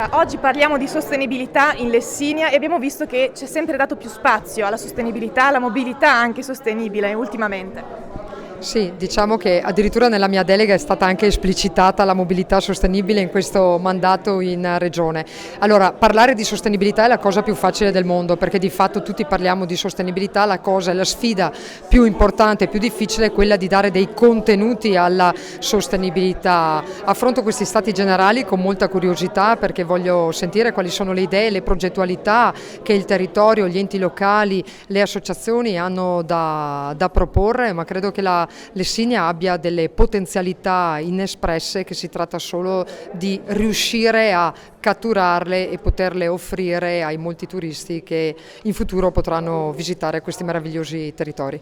Oggi parliamo di sostenibilità in Lessinia e abbiamo visto che c'è sempre dato più spazio alla sostenibilità, alla mobilità anche sostenibile ultimamente. Sì, diciamo che addirittura nella mia delega è stata anche esplicitata la mobilità sostenibile in questo mandato in regione. Allora, parlare di sostenibilità è la cosa più facile del mondo, perché di fatto tutti parliamo di sostenibilità, la sfida più importante e più difficile è quella di dare dei contenuti alla sostenibilità. Affronto questi stati generali con molta curiosità perché voglio sentire quali sono le idee, le progettualità che il territorio, gli enti locali, le associazioni hanno da proporre, ma credo che la Lessinia abbia delle potenzialità inespresse che si tratta solo di riuscire a catturarle e poterle offrire ai molti turisti che in futuro potranno visitare questi meravigliosi territori.